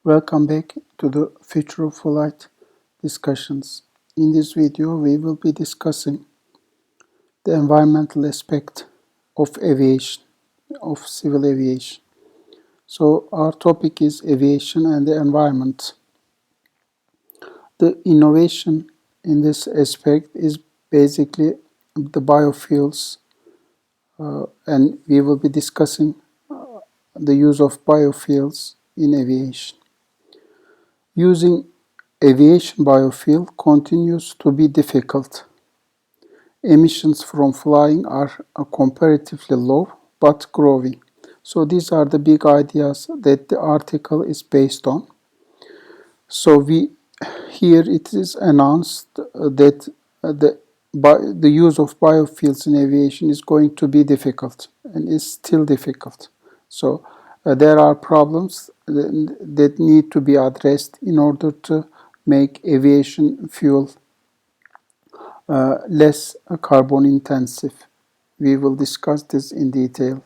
Welcome back to the Future of Flight discussions. In this video, we will be discussing the environmental aspect of aviation, of civil aviation. So, our topic is aviation and the environment. The innovation in this aspect is basically the biofuels, and we will be discussing the use of biofuels in aviation. Using aviation biofuel continues to be difficult. Emissions from flying are comparatively low but growing. So these are the big ideas that the article is based on. So here it is announced that the use of biofuels in aviation is going to be difficult and is still difficult. So there are problems that need to be addressed in order to make aviation fuel less carbon intensive. We will discuss this in detail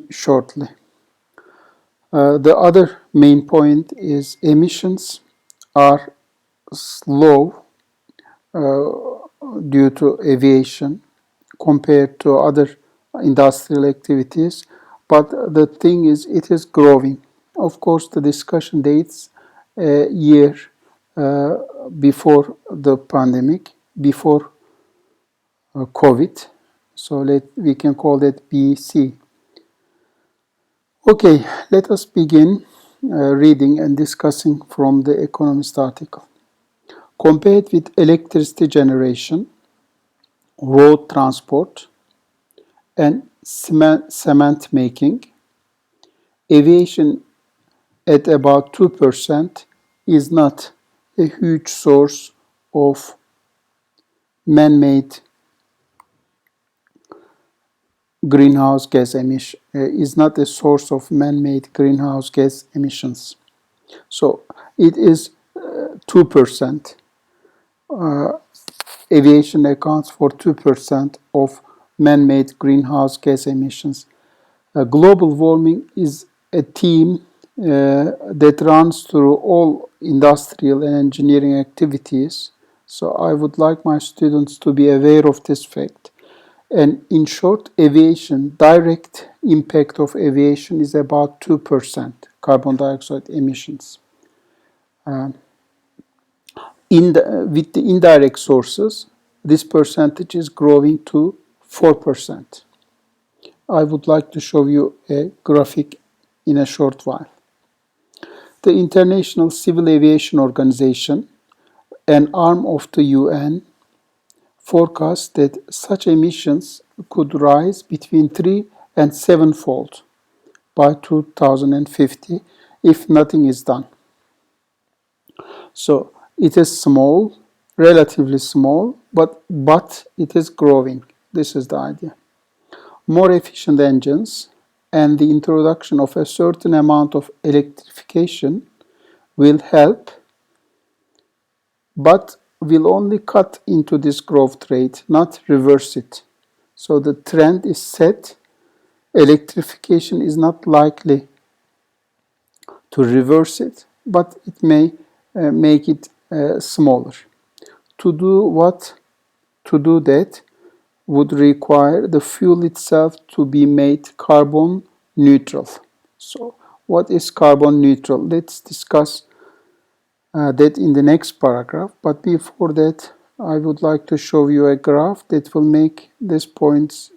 shortly. The other main point is emissions are slow due to aviation compared to other industrial activities, but the thing is it is growing. Of course, the discussion dates a year before the pandemic, before COVID, so we can call that BC. Okay, let us begin reading and discussing from the Economist article. Compared with electricity generation, road transport, and cement making, aviation at about 2% is not a huge source of man-made greenhouse gas emission, is not a source of man-made greenhouse gas emissions. So it is 2%. Aviation accounts for 2% of man-made greenhouse gas emissions. Global warming is a theme that runs through all industrial and engineering activities. So I would like my students to be aware of this fact. And in short, aviation, direct impact of aviation is about 2% carbon dioxide emissions. With the indirect sources, this percentage is growing to 4%. I would like to show you a graphic in a short while. The International Civil Aviation Organization, an arm of the UN, forecasts that such emissions could rise between 3 and 7-fold by 2050 if nothing is done. So it is small, relatively small, but it is growing. This is the idea. More efficient engines and the introduction of a certain amount of electrification will help, but will only cut into this growth rate, not reverse it. So the trend is set. Electrification is not likely to reverse it, but it may make it smaller. To do that would require the fuel itself to be made carbon neutral. So what is carbon neutral? Let's discuss that in the next paragraph, but before that I would like to show you a graph that will make these points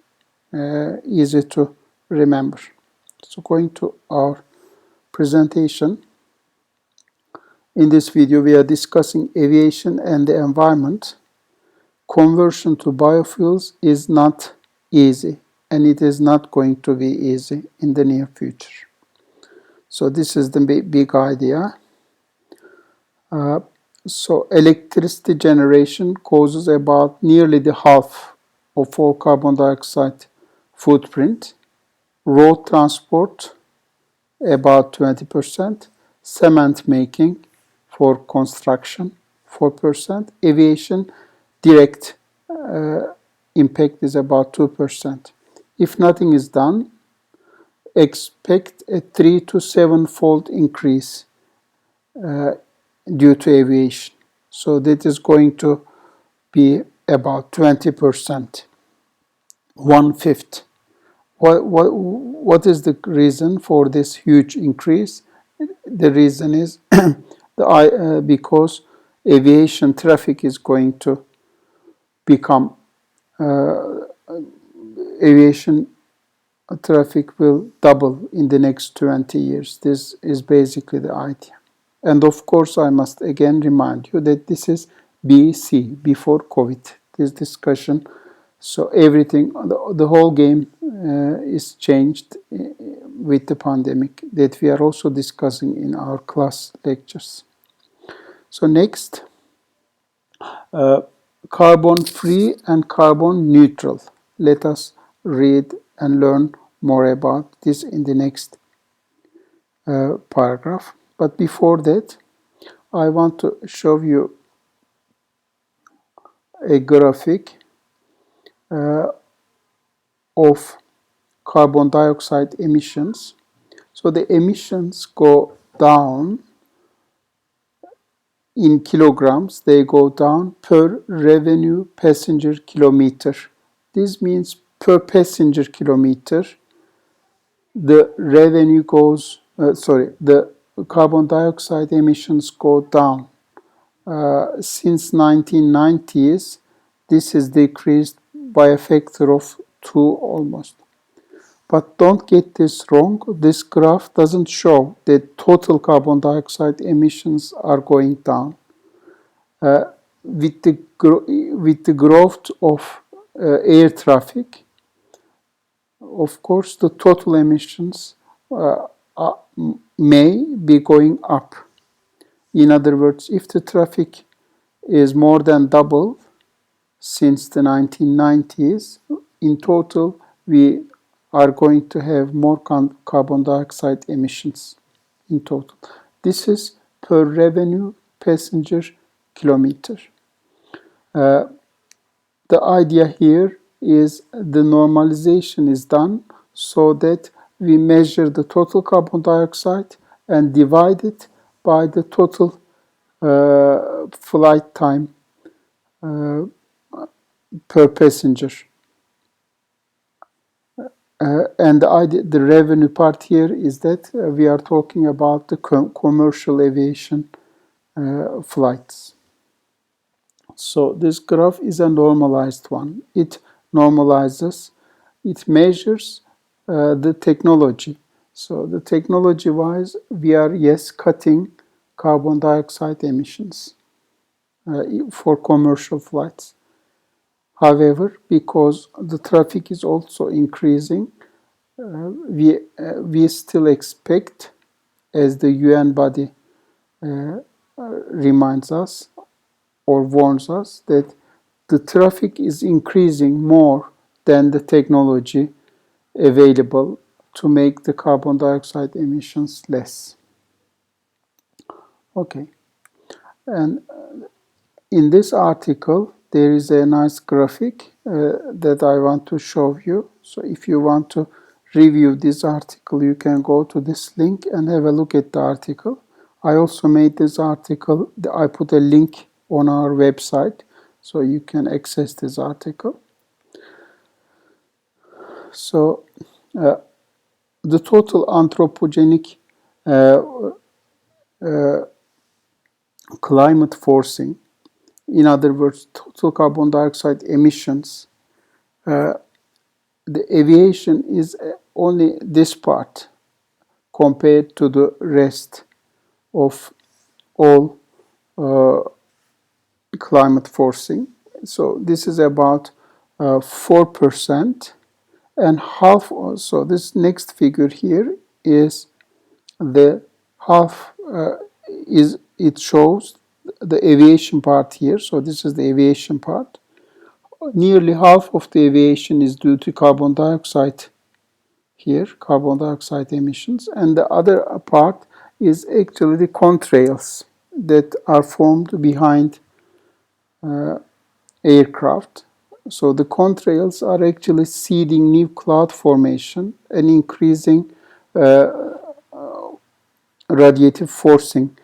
easy to remember. So going to our presentation. In this video we are discussing aviation and the environment. Conversion to biofuels is not easy, and it is not going to be easy in the near future. So this is the big idea. So electricity generation causes about nearly the half of all carbon dioxide footprint. Road transport about 20%. Cement making for construction 4%. Aviation direct impact is about 2%. If nothing is done, expect a 3 to 7-fold increase due to aviation. So that is going to be about 20%, 1/5. What is the reason for this huge increase? The reason is because aviation traffic is going to become, aviation traffic will double in the next 20 years. This is basically the idea. And of course, I must again remind you that this is BC, before COVID, this discussion. So everything, the whole game is changed with the pandemic that we are also discussing in our class lectures. So next, carbon free and carbon neutral. Let us read and learn more about this in the next paragraph. But before that, I want to show you a graphic of carbon dioxide emissions. So the emissions go down in kilograms, they go down per revenue passenger kilometer. This means per passenger kilometer, the revenue goes, the carbon dioxide emissions go down. Since 1990s, this has decreased by a factor of 2 almost. But don't get this wrong, this graph doesn't show that total carbon dioxide emissions are going down. With the growth of air traffic, of course, the total emissions may be going up. In other words, if the traffic is more than double since the 1990s, in total, we are going to have more carbon dioxide emissions in total. This is per revenue passenger kilometer. The idea here is the normalization is done so that we measure the total carbon dioxide and divide it by the total flight time per passenger. And the revenue part here is that we are talking about the commercial aviation flights. So this graph is a normalized one. It normalizes, it measures the technology. So the technology-wise, we are, yes, cutting carbon dioxide emissions for commercial flights. However, because the traffic is also increasing, we still expect, as the UN body reminds us or warns us, that the traffic is increasing more than the technology available to make the carbon dioxide emissions less. Okay, and in this article, there is a nice graphic that I want to show you. So if you want to review this article, you can go to this link and have a look at the article. I also made this article, I put a link on our website, so you can access this article. So the total anthropogenic climate forcing, in other words, total carbon dioxide emissions, the aviation is only this part compared to the rest of all climate forcing. So this is about 4%, and half. So this next figure here is the half. It shows the aviation part here. So this is the aviation part. Nearly half of the aviation is due to carbon dioxide here, carbon dioxide emissions, and the other part is actually the contrails that are formed behind aircraft. So the contrails are actually seeding new cloud formation and increasing radiative forcing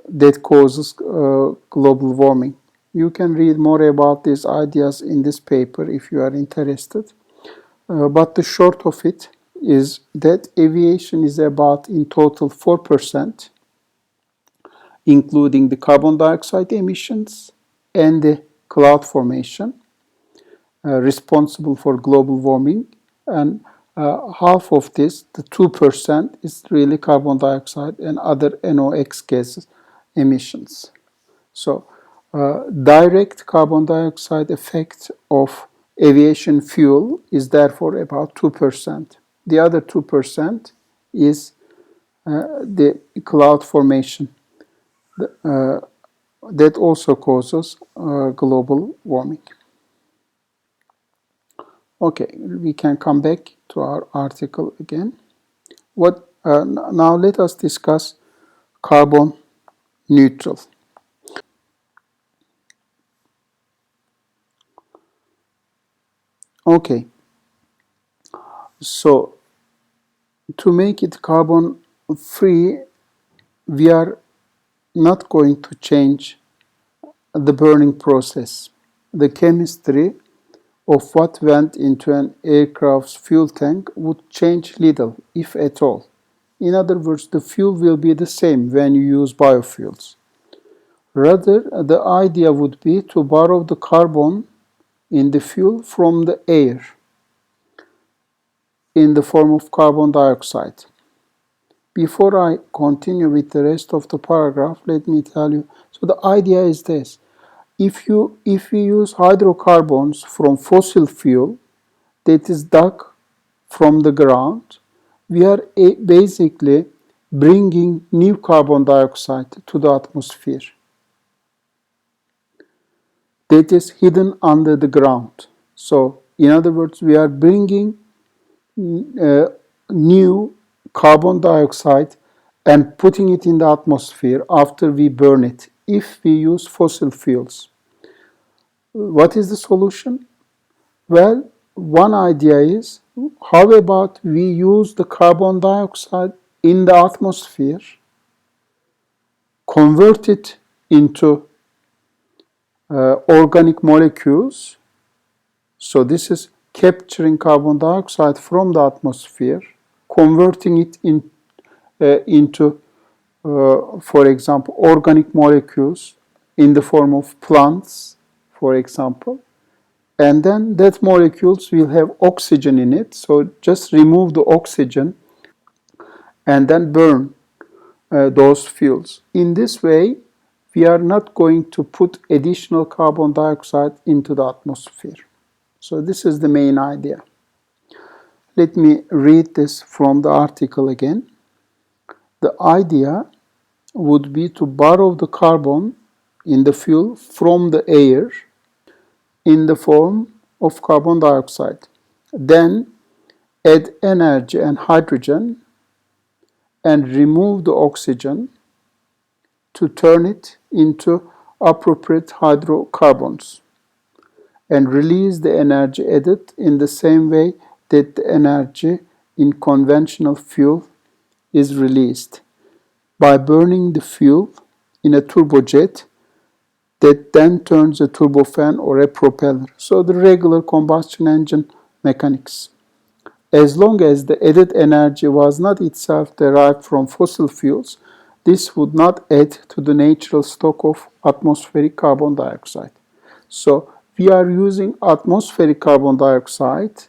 that causes global warming. You can read more about these ideas in this paper if you are interested. But the short of it is that aviation is about in total 4%, including the carbon dioxide emissions and the cloud formation, responsible for global warming. And half of this, the 2%, is really carbon dioxide and other NOx gases emissions. So, direct carbon dioxide effect of aviation fuel is therefore about 2%. The other 2% is the cloud formation that also causes global warming. Okay, we can come back to our article again. Now let us discuss carbon neutral. Okay, so to make it carbon free, we are not going to change the burning process. The chemistry of what went into an aircraft's fuel tank would change little, if at all. In other words, the fuel will be the same when you use biofuels. Rather, the idea would be to borrow the carbon in the fuel from the air in the form of carbon dioxide. Before I continue with the rest of the paragraph, let me tell you. So the idea is this. If we use hydrocarbons from fossil fuel that is dug from the ground, we are basically bringing new carbon dioxide to the atmosphere that is hidden under the ground. So, in other words, we are bringing new carbon dioxide and putting it in the atmosphere after we burn it if we use fossil fuels. What is the solution? Well, one idea is, how about we use the carbon dioxide in the atmosphere, convert it into organic molecules. So this is capturing carbon dioxide from the atmosphere, converting it into, for example, organic molecules in the form of plants, for example. And then that molecules will have oxygen in it. So just remove the oxygen and then burn those fuels. In this way, we are not going to put additional carbon dioxide into the atmosphere. So this is the main idea. Let me read this from the article again. The idea would be to borrow the carbon in the fuel from the air in the form of carbon dioxide. Then add energy and hydrogen and remove the oxygen to turn it into appropriate hydrocarbons and release the energy added in the same way that the energy in conventional fuel is released by burning the fuel in a turbojet that then turns a turbofan or a propeller. So the regular combustion engine mechanics. As long as the added energy was not itself derived from fossil fuels, this would not add to the natural stock of atmospheric carbon dioxide. So we are using atmospheric carbon dioxide,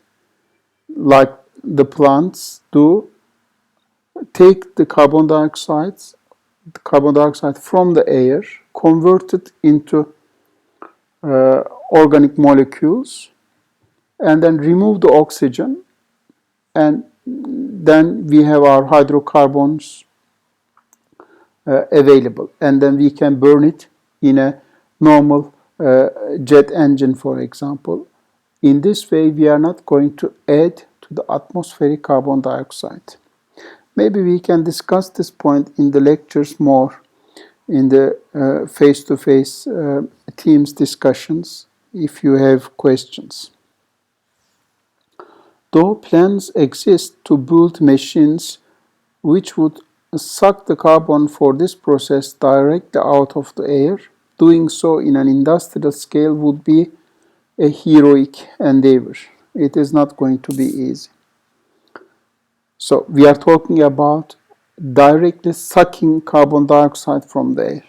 like the plants do, take the carbon dioxide from the air, convert it into organic molecules, and then remove the oxygen, and then we have our hydrocarbons available, and then we can burn it in a normal jet engine, for example. In this way, we are not going to add to the atmospheric carbon dioxide. Maybe we can discuss this point in the lectures more in the face-to-face Teams discussions if you have questions. Though plans exist to build machines which would suck the carbon for this process directly out of the air, doing so in an industrial scale would be a heroic endeavor. It is not going to be easy. So we are talking about directly sucking carbon dioxide from the air.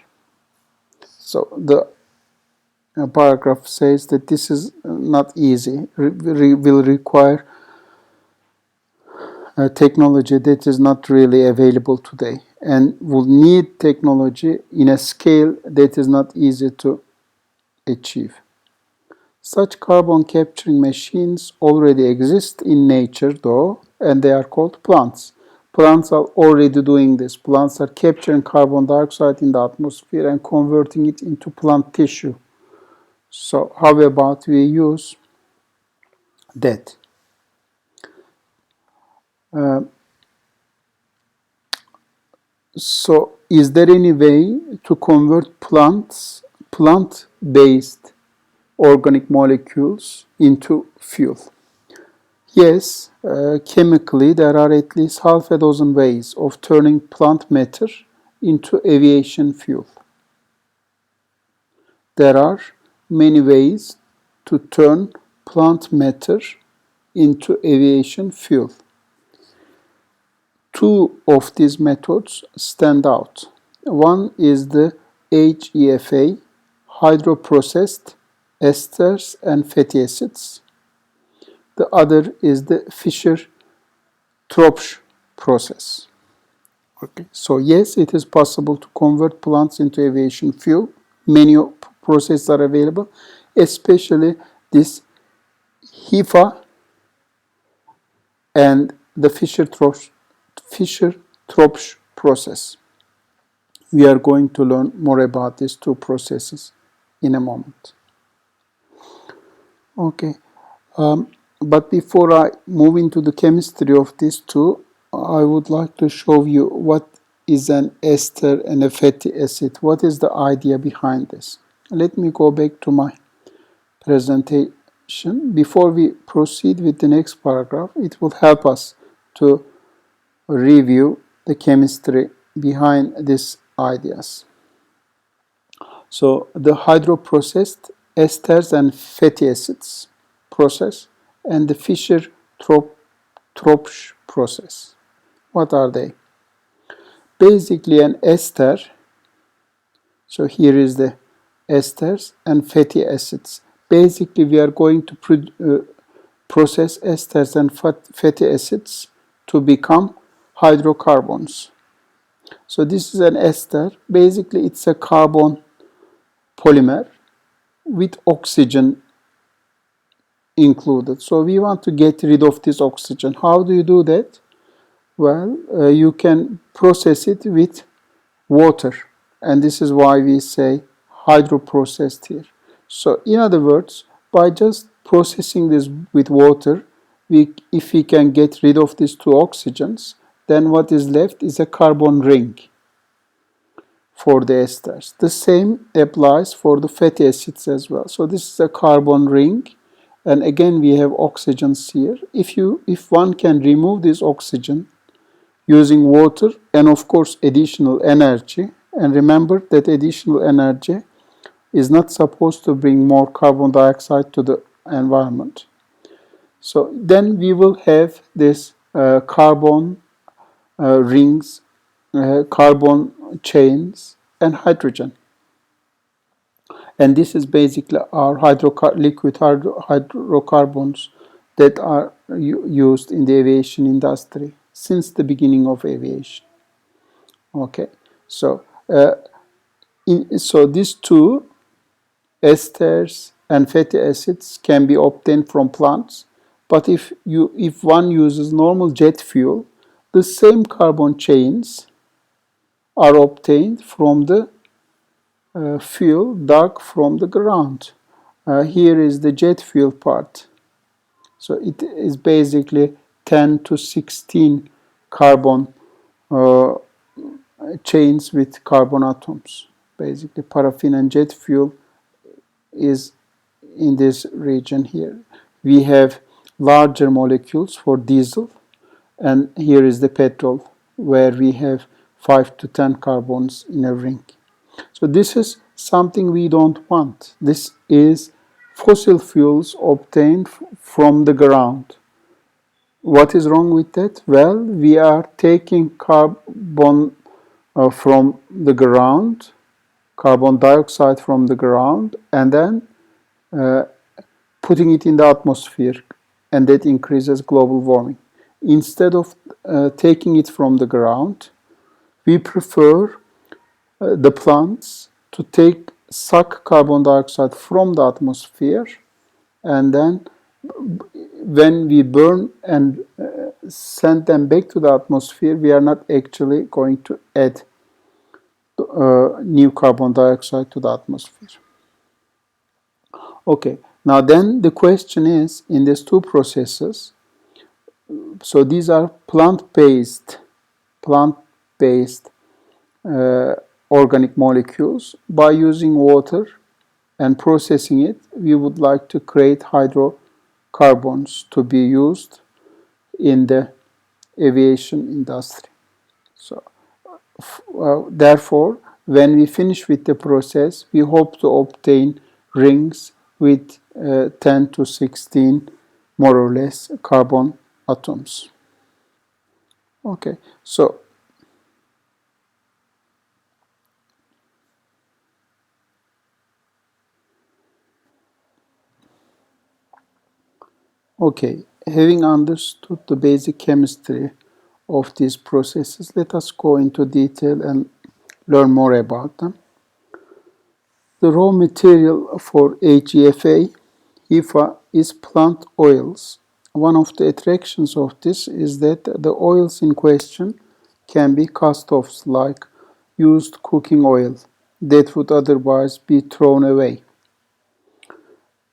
So the paragraph says that this is not easy, will require technology that is not really available today and will need technology in a scale that is not easy to achieve. Such carbon capturing machines already exist in nature though, and they are called plants. Plants are already doing this. Plants are capturing carbon dioxide in the atmosphere and converting it into plant tissue. So how about we use that? So is there any way to convert plant-based organic molecules into fuel? Yes, chemically there are at least half a dozen ways of turning plant matter into aviation fuel. There are many ways to turn plant matter into aviation fuel. Two of these methods stand out. One is the HEFA, hydroprocessed esters and fatty acids. The other is the Fischer-Tropsch process. Okay. So yes, it is possible to convert plants into aviation fuel. Many processes are available, especially this HEFA and the Fischer-Tropsch process. We are going to learn more about these two processes in a moment. Okay, but before I move into the chemistry of these two, I would like to show you what is an ester and a fatty acid. What is the idea behind this? Let me go back to my presentation. Before we proceed with the next paragraph, it will help us to review the chemistry behind these ideas. So the hydroprocessed esters and fatty acids process and the Fischer-Tropsch process. What are they? Basically an ester, so here is the esters and fatty acids. Basically we are going to process esters and fatty acids to become hydrocarbons. So this is an ester. Basically it's a carbon polymer with oxygen included. So we want to get rid of this oxygen. How do you do that? Well, you can process it with water. And this is why we say hydroprocessed here. So in other words, by just processing this with water, if we can get rid of these two oxygens, then what is left is a carbon ring for the esters. The same applies for the fatty acids as well. So this is a carbon ring, and again we have oxygens here. If one can remove this oxygen using water and of course additional energy, and remember that additional energy is not supposed to bring more carbon dioxide to the environment. So then we will have this carbon rings, carbon chains, and hydrogen. And this is basically our liquid hydrocarbons that are used in the aviation industry since the beginning of aviation. Okay, so so these two esters and fatty acids can be obtained from plants, but if one uses normal jet fuel, the same carbon chains are obtained from the fuel dug from the ground. Here is the jet fuel part. So it is basically 10 to 16 carbon chains with carbon atoms. Basically paraffin and jet fuel is in this region here. We have larger molecules for diesel, and here is the petrol, where we have 5 to 10 carbons in a ring. So this is something we don't want. This is fossil fuels obtained from the ground. What is wrong with that? Well, we are taking carbon from the ground, carbon dioxide from the ground, and then putting it in the atmosphere, and that increases global warming. Instead of taking it from the ground, we prefer the plants to suck carbon dioxide from the atmosphere, and then when we burn and send them back to the atmosphere, we are not actually going to add new carbon dioxide to the atmosphere. Okay, now then the question is, in these two processes, so these are plant-based organic molecules. By using water and processing it, we would like to create hydrocarbons to be used in the aviation industry. So, therefore, when we finish with the process, we hope to obtain rings with 10 to 16 more or less carbon atoms. Okay, so having understood the basic chemistry of these processes, let us go into detail and learn more about them. The raw material for HEFA is plant oils. One of the attractions of this is that the oils in question can be cast-offs, like used cooking oil that would otherwise be thrown away.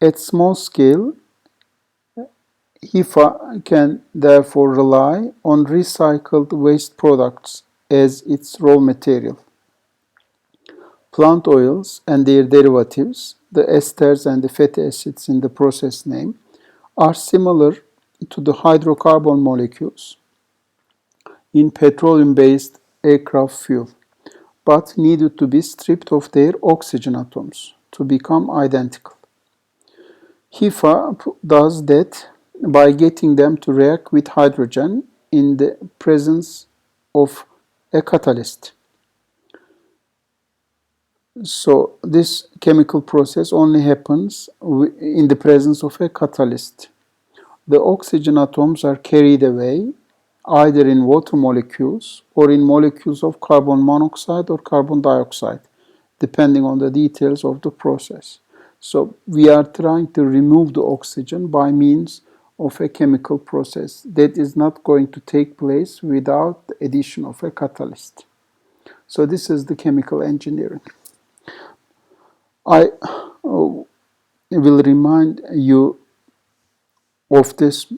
At small scale, HEFA can therefore rely on recycled waste products as its raw material. Plant oils and their derivatives, the esters and the fatty acids in the process name, are similar to the hydrocarbon molecules in petroleum-based aircraft fuel, but needed to be stripped of their oxygen atoms to become identical. HEFA does that by getting them to react with hydrogen in the presence of a catalyst. So this chemical process only happens in the presence of a catalyst. The oxygen atoms are carried away either in water molecules or in molecules of carbon monoxide or carbon dioxide, depending on the details of the process. So we are trying to remove the oxygen by means of a chemical process that is not going to take place without the addition of a catalyst. So this is the chemical engineering. I will remind you of this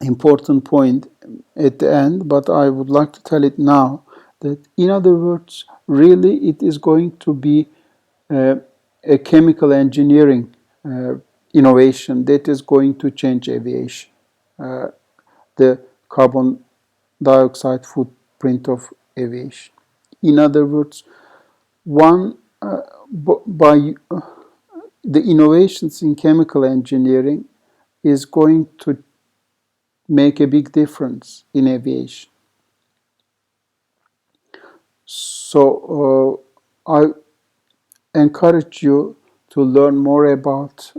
important point at the end, but I would like to tell it now, that in other words, really it is going to be a chemical engineering innovation that is going to change aviation, the carbon dioxide footprint of aviation. In other words, by the innovations in chemical engineering is going to make a big difference in aviation. So I encourage you to learn more about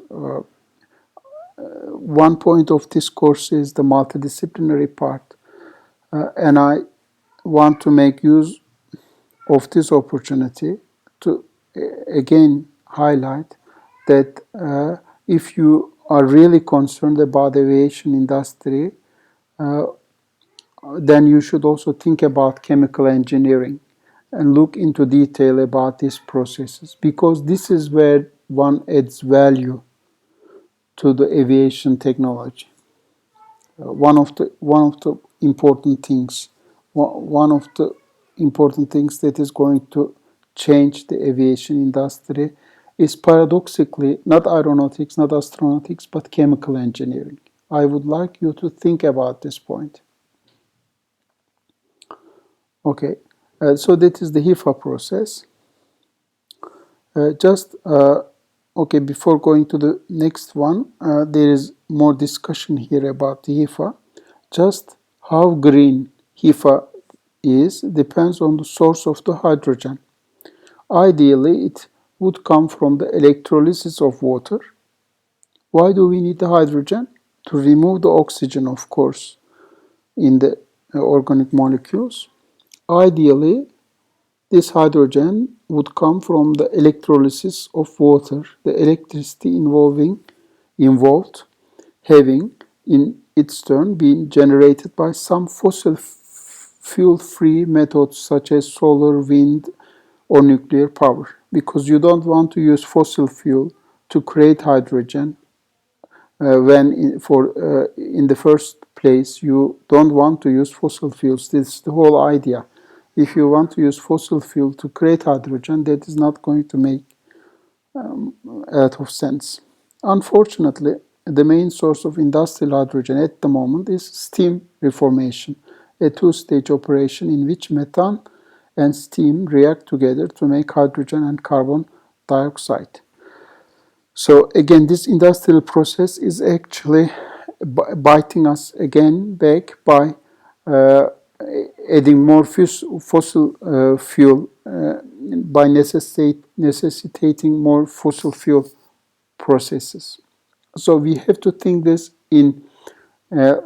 one point of this course is the multidisciplinary part, and I want to make use of this opportunity to again highlight that if you are really concerned about the aviation industry, then you should also think about chemical engineering and look into detail about these processes, because this is where one adds value to the aviation technology. One of the important things, that is going to change the aviation industry is paradoxically not aeronautics, not astronautics, but chemical engineering. I would like you to think about this point. Okay, so that is the HIFA process. Okay, before going to the next one, there is more discussion here about the HIFA. Just how green HIFA is depends on the source of the hydrogen. Ideally, it would come from the electrolysis of water. Why do we need the hydrogen? To remove the oxygen, of course, in the organic molecules. Ideally, this hydrogen would come from the electrolysis of water, the electricity involved having, in its turn, been generated by some fossil fuel-free methods such as solar, wind, or nuclear power. Because you don't want to use fossil fuel to create hydrogen when in the first place you don't want to use fossil fuels. This is the whole idea. If you want to use fossil fuel to create hydrogen, that is not going to make a lot of sense. Unfortunately, the main source of industrial hydrogen at the moment is steam reformation, a two-stage operation in which methane and steam react together to make hydrogen and carbon dioxide. So again, this industrial process is actually biting us again back by uh, adding more fossil fuel by necessitating more fossil fuel processes. So we have to think this in uh,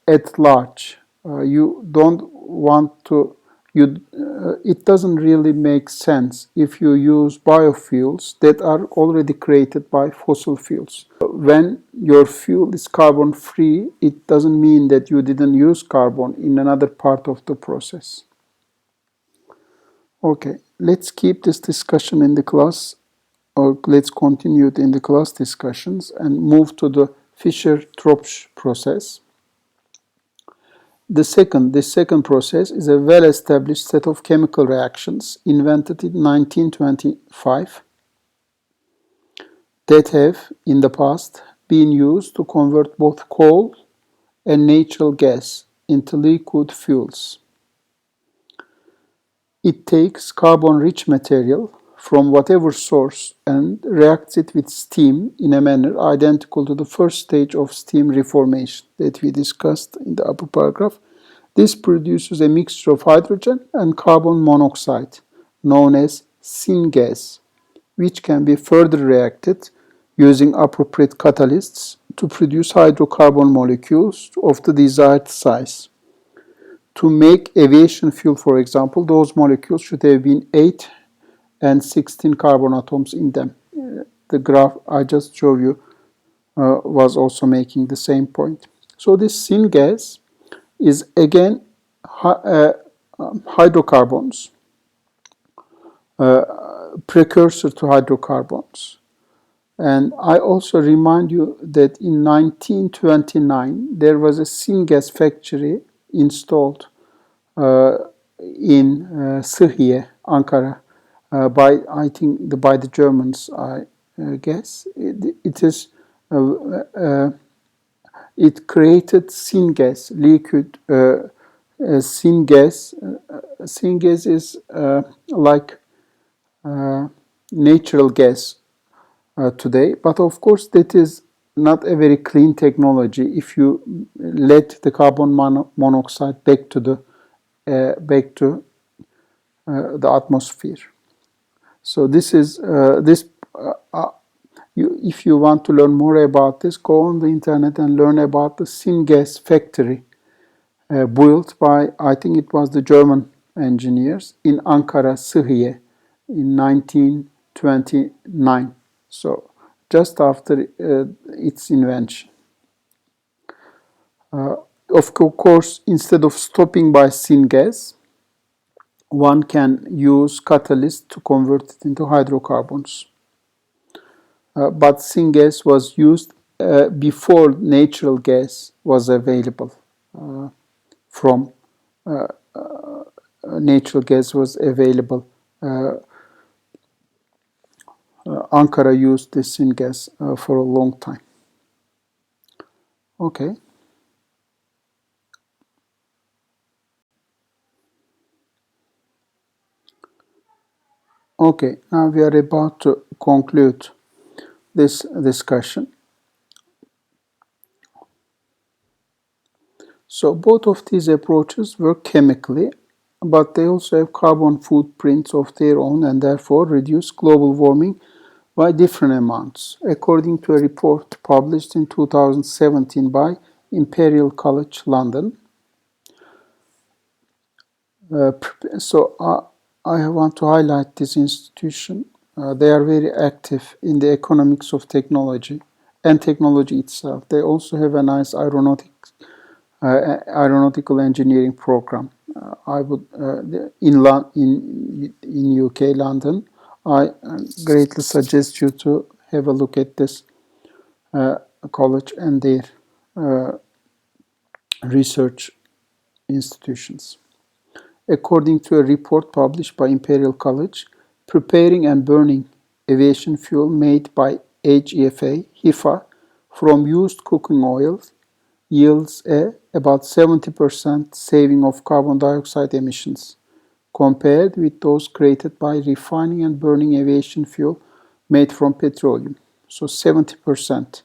at large. You don't want to. It doesn't really make sense if you use biofuels that are already created by fossil fuels. When your fuel is carbon free, it doesn't mean that you didn't use carbon in another part of the process. Okay, let's keep this discussion in the class, or let's continue it in the class discussions and move to the Fischer-Tropsch process. The second process is a well-established set of chemical reactions invented in 1925 that have, in the past, been used to convert both coal and natural gas into liquid fuels. It takes carbon-rich material from whatever source and reacts it with steam in a manner identical to the first stage of steam reformation that we discussed in the upper paragraph. This produces a mixture of hydrogen and carbon monoxide, known as syngas, which can be further reacted using appropriate catalysts to produce hydrocarbon molecules of the desired size. To make aviation fuel, for example, those molecules should have been 8 and 16 carbon atoms in them. The graph I just showed you was also making the same point. So this syngas is again hydrocarbons, precursor to hydrocarbons. And I also remind you that in 1929 there was a syngas factory installed in Sıhhiye, Ankara, by the Germans, I guess. It created syngas, liquid syngas. Syngas is like natural gas today, but of course that is not a very clean technology if you let the carbon monoxide back to the atmosphere. So this is if you want to learn more about this, go on the internet and learn about the syngas factory built by, I think it was the German engineers in Ankara, Sıhhiye in 1929. So just after its invention. Of course, instead of stopping by syngas, one can use catalyst to convert it into hydrocarbons. But syngas was used before natural gas was available. From natural gas was available. Ankara used this syngas for a long time. Okay. Okay, now we are about to conclude this discussion. So both of these approaches work chemically, but they also have carbon footprints of their own and therefore reduce global warming by different amounts, according to a report published in 2017 by Imperial College London. I want to highlight this institution. They are very active in the economics of technology and technology itself. They also have a nice aeronautical engineering program. I would in UK London. I greatly suggest you to have a look at this college and their uh, research institutions. According to a report published by Imperial College, preparing and burning aviation fuel made by HEFA from used cooking oils yields about 70% saving of carbon dioxide emissions compared with those created by refining and burning aviation fuel made from petroleum. So 70%.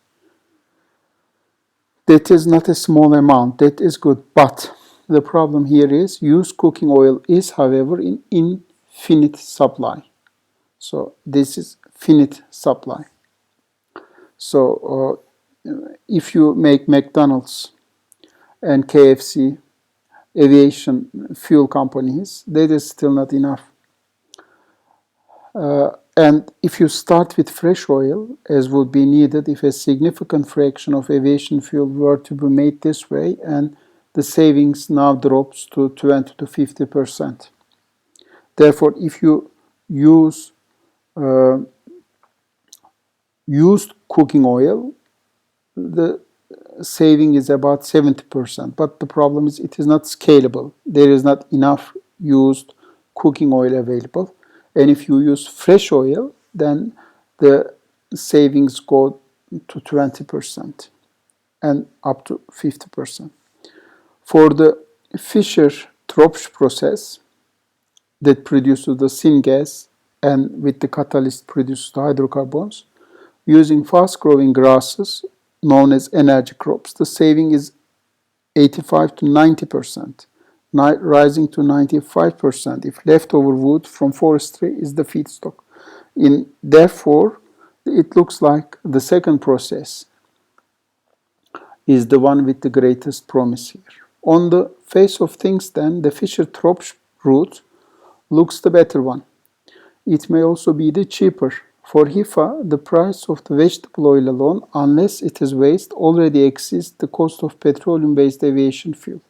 That is not a small amount, that is good. But the problem here is used cooking oil is, however, in infinite supply. So this is finite supply. So if you make McDonald's and KFC, aviation fuel companies, that is still not enough. And if you start with fresh oil, as would be needed if a significant fraction of aviation fuel were to be made this way, and the savings now drops to 20 to 50%. Therefore, if you use uh, used cooking oil, the saving is about 70%. But the problem is it is not scalable. There is not enough used cooking oil available. And if you use fresh oil, then the savings go to 20% and up to 50%. For the Fischer-Tropsch process that produces the syngas and with the catalyst produces the hydrocarbons, using fast-growing grasses known as energy crops, the saving is 85 to 90%, rising to 95% if leftover wood from forestry is the feedstock. Therefore, it looks like the second process is the one with the greatest promise here. On the face of things then, the Fischer-Tropsch route looks the better one. It may also be the cheaper. For HEFA, the price of the vegetable oil alone, unless it is waste, already exceeds the cost of petroleum-based aviation fuel.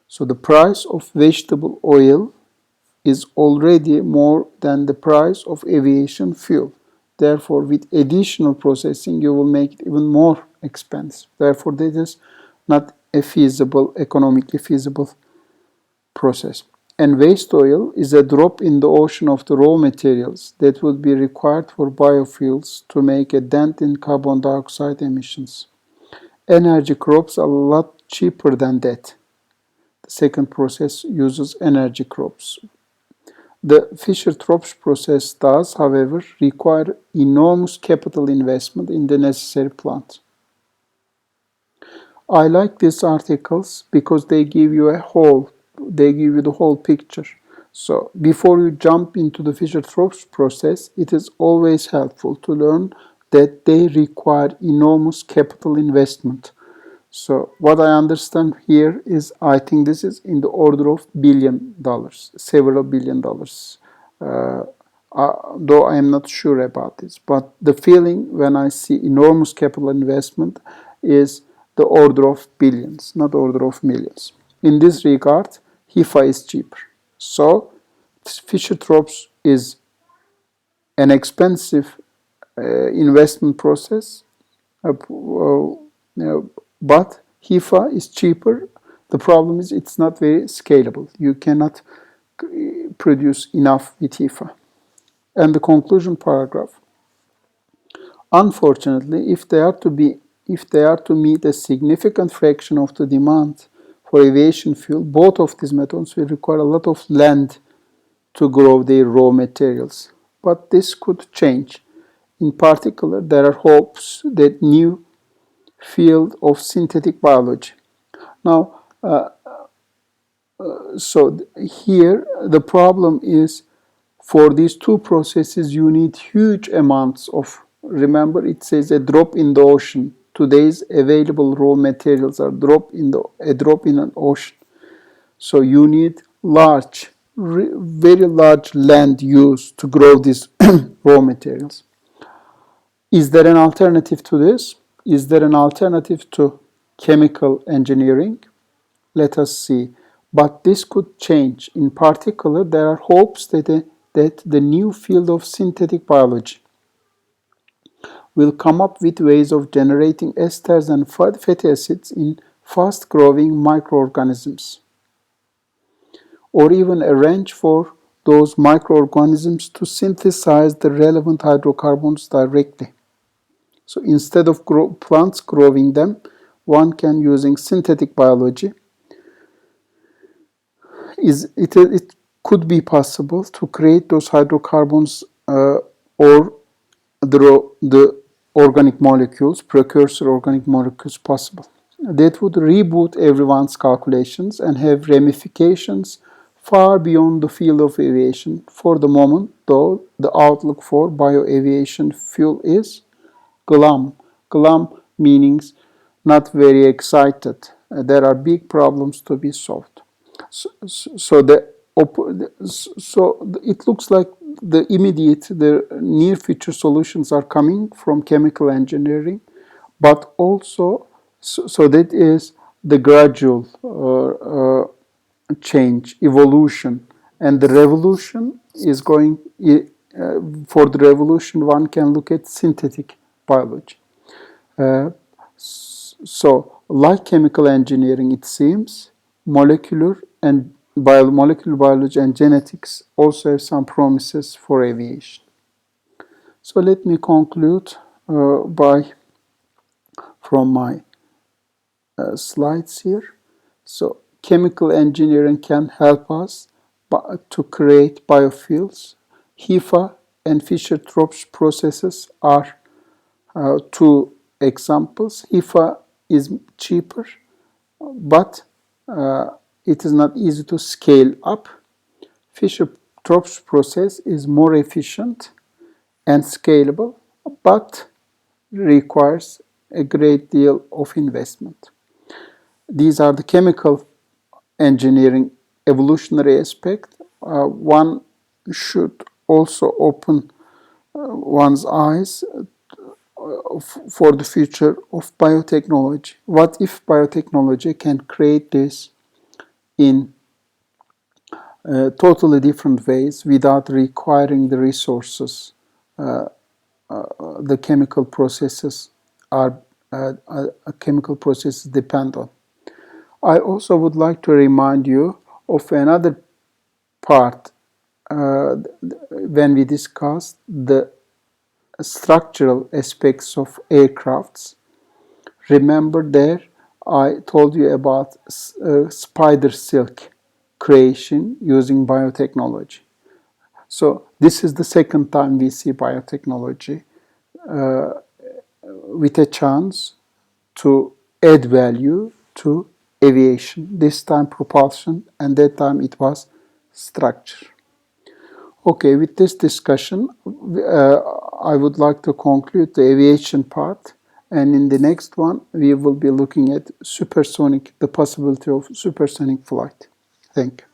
So the price of vegetable oil is already more than the price of aviation fuel. Therefore, with additional processing, you will make it even more expensive. Therefore, that is not a feasible, economically feasible process. And waste oil is a drop in the ocean of the raw materials that would be required for biofuels to make a dent in carbon dioxide emissions. Energy crops are a lot cheaper than that. The second process uses energy crops. The Fischer-Tropsch process does, however, require enormous capital investment in the necessary plant. I like these articles because they give you the whole picture. So before you jump into the Fischer-Tropsch process, it is always helpful to learn that they require enormous capital investment. So what I understand here is I think this is in the order of $billion, several $billion. Uh, though I am not sure about this, but the feeling when I see enormous capital investment is the order of billions, not order of millions. In this regard, HEFA is cheaper. So Fischer-Tropsch is an expensive investment process, but HEFA is cheaper. The problem is it's not very scalable. You cannot produce enough with HEFA. And the conclusion paragraph. Unfortunately, if there are to be if they are to meet a significant fraction of the demand for aviation fuel, both of these methods will require a lot of land to grow their raw materials. But this could change. In particular, there are hopes that new field of synthetic biology. Now, so here the problem is, for these two processes you need huge amounts of, remember it says a drop in the ocean. Today's available raw materials are a drop in an ocean. So you need large, very large land use to grow these raw materials. Is there an alternative to this? Is there an alternative to chemical engineering? Let us see. But this could change. In particular, there are hopes that the new field of synthetic biology will come up with ways of generating esters and fatty acids in fast-growing microorganisms, or even arrange for those microorganisms to synthesize the relevant hydrocarbons directly. So instead of plants growing them, one can, using synthetic biology, it could be possible to create those hydrocarbons or the organic molecules, precursor organic molecules possible. That would reboot everyone's calculations and have ramifications far beyond the field of aviation. For the moment, though, the outlook for bioaviation fuel is glum. Glum means not very excited. There are big problems to be solved. So it looks like the near future solutions are coming from chemical engineering, but also so that is the gradual change, evolution, and the revolution is going. For the revolution, one can look at synthetic biology. So, like chemical engineering, it seems molecular biology and genetics also have some promises for aviation. So let me conclude from my slides here. So chemical engineering can help us to create biofuels. HEFA and Fischer-Tropsch processes are two examples. HEFA is cheaper, but it is not easy to scale up. Fischer-Tropsch process is more efficient and scalable, but requires a great deal of investment. These are the chemical engineering evolutionary aspect. One should also open one's eyes for the future of biotechnology. What if biotechnology can create this in totally different ways without requiring the resources the chemical processes depend on. I also would like to remind you of another part when we discussed the structural aspects of aircrafts. Remember there I told you about spider silk creation using biotechnology. So this is the second time we see biotechnology with a chance to add value to aviation. This time propulsion, and that time it was structure. Okay, with this discussion, I would like to conclude the aviation part, and in the next one, we will be looking at supersonic, the possibility of supersonic flight. Thank you.